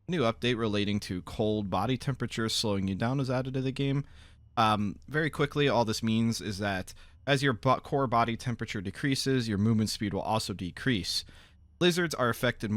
New update relating to cold body temperature slowing you down is added to the game. Very quickly, all this means is that as your core body temperature decreases, your movement speed will also decrease. Lizards are affected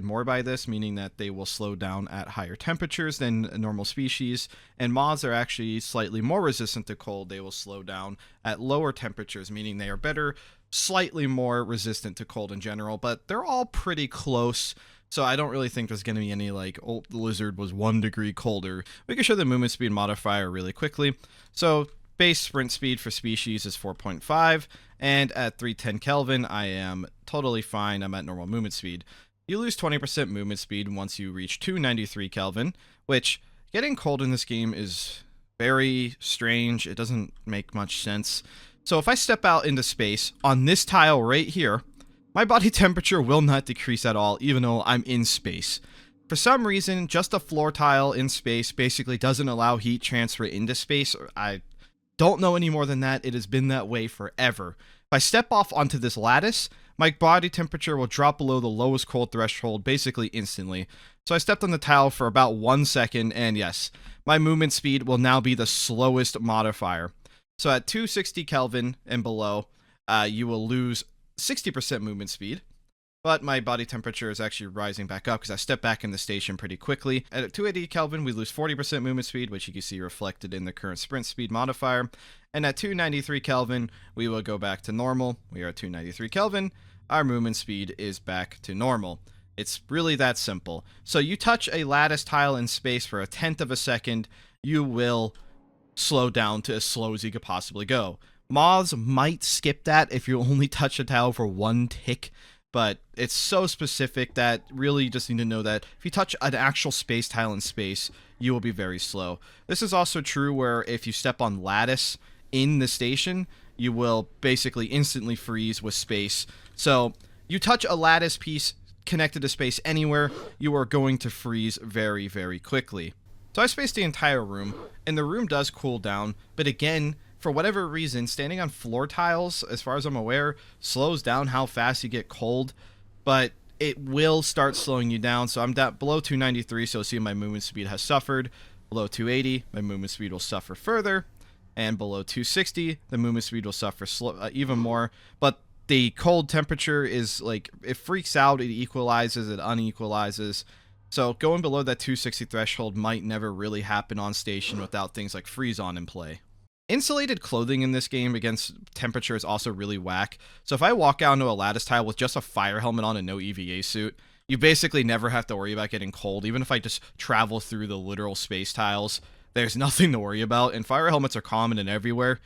more by this, meaning that they will slow down at higher temperatures than a normal species, and moths are actually slightly more resistant to cold. They will slow down at lower temperatures, meaning they are slightly more resistant to cold in general, but they're all pretty close. So I don't really think there's going to be any like, oh, the lizard was 1 degree colder. We can show the movement speed modifier really quickly. So base sprint speed for species is 4.5, and at 310 Kelvin, I am totally fine. I'm at normal movement speed. You lose 20% movement speed once you reach 293 Kelvin, which getting cold in this game is very strange. It doesn't make much sense. So if I step out into space on this tile right here, my body temperature will not decrease at all, even though I'm in space. For some reason, just a floor tile in space basically doesn't allow heat transfer into space. I don't know any more than that. It has been that way forever. If I step off onto this lattice, my body temperature will drop below the lowest cold threshold basically instantly. So I stepped on the tile for about 1 second, and yes, my movement speed will now be the slowest modifier. So at 260 Kelvin and below, you will lose 60% movement speed, but my body temperature is actually rising back up because I step back in the station pretty quickly. At 280 Kelvin, we lose 40% movement speed, which you can see reflected in the current sprint speed modifier. And at 293 Kelvin, we will go back to normal. We are at 293 Kelvin. Our movement speed is back to normal. It's really that simple. So you touch a lattice tile in space for 1/10 of a second, you will slow down to as slow as you could possibly go. Moths might skip that if you only touch a tile for 1 tick, but it's so specific that really you just need to know that if you touch an actual space tile in space, you will be very slow. This is also true where if you step on lattice in the station, you will basically instantly freeze with space. So you touch a lattice piece connected to space anywhere, you are going to freeze very, very quickly. So I spaced the entire room, and the room does cool down, but again, for whatever reason, standing on floor tiles, as far as I'm aware, slows down how fast you get cold, but it will start slowing you down. So I'm down below 293, so see my movement speed has suffered. Below 280, my movement speed will suffer further, and below 260, the movement speed will suffer even more. But the cold temperature is like, it freaks out, it equalizes, it unequalizes. So going below that 260 threshold might never really happen on station without things like freeze on in play. Insulated clothing in this game against temperature is also really whack. So if I walk out into a lattice tile with just a fire helmet on and no EVA suit, you basically never have to worry about getting cold. Even if I just travel through the literal space tiles, there's nothing to worry about. And fire helmets are common and everywhere.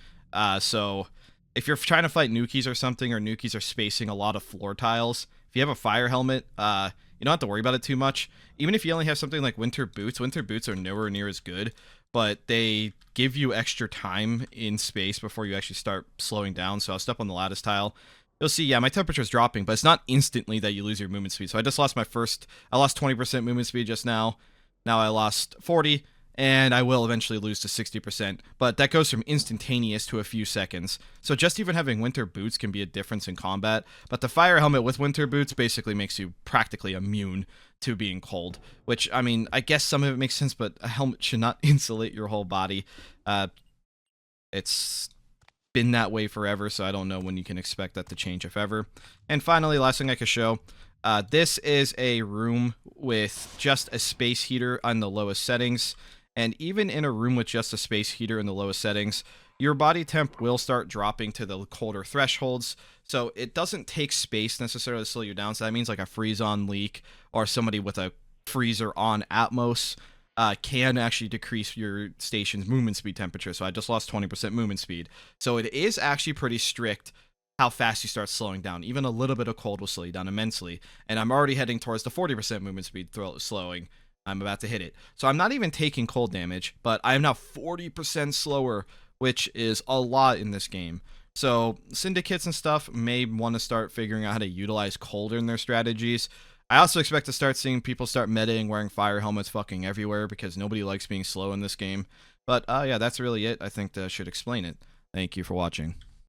So if you're trying to fight nukies or something, or nukies are spacing a lot of floor tiles, if you have a fire helmet, you don't have to worry about it too much. Even if you only have something like winter boots are nowhere near as good, but they give you extra time in space before you actually start slowing down. So I'll step on the lattice tile. You'll see, yeah, my temperature is dropping, but it's not instantly that you lose your movement speed. So I just lost I lost 20% movement speed just now. Now I lost 40, and I will eventually lose to 60%. But that goes from instantaneous to a few seconds. So just even having winter boots can be a difference in combat. But the fire helmet with winter boots basically makes you practically immune to being cold, which, I mean, I guess some of it makes sense, but a helmet should not insulate your whole body. It's been that way forever, so I don't know when you can expect that to change, if ever. And finally, last thing I could show, this is a room with just a space heater on the lowest settings, and even in a room with just a space heater in the lowest settings, your body temp will start dropping to the colder thresholds. So it doesn't take space necessarily to slow you down. So that means like a freeze-on leak or somebody with a freezer on Atmos can actually decrease your station's movement speed temperature. So I just lost 20% movement speed. So it is actually pretty strict how fast you start slowing down. Even a little bit of cold will slow you down immensely. And I'm already heading towards the 40% movement speed slowing. I'm about to hit it. So I'm not even taking cold damage, but I am now 40% slower, which is a lot in this game. So syndicates and stuff may want to start figuring out how to utilize cold in their strategies. I also expect to start seeing people start metaing wearing fire helmets fucking everywhere because nobody likes being slow in this game. But yeah, that's really it. I think that should explain it. Thank you for watching.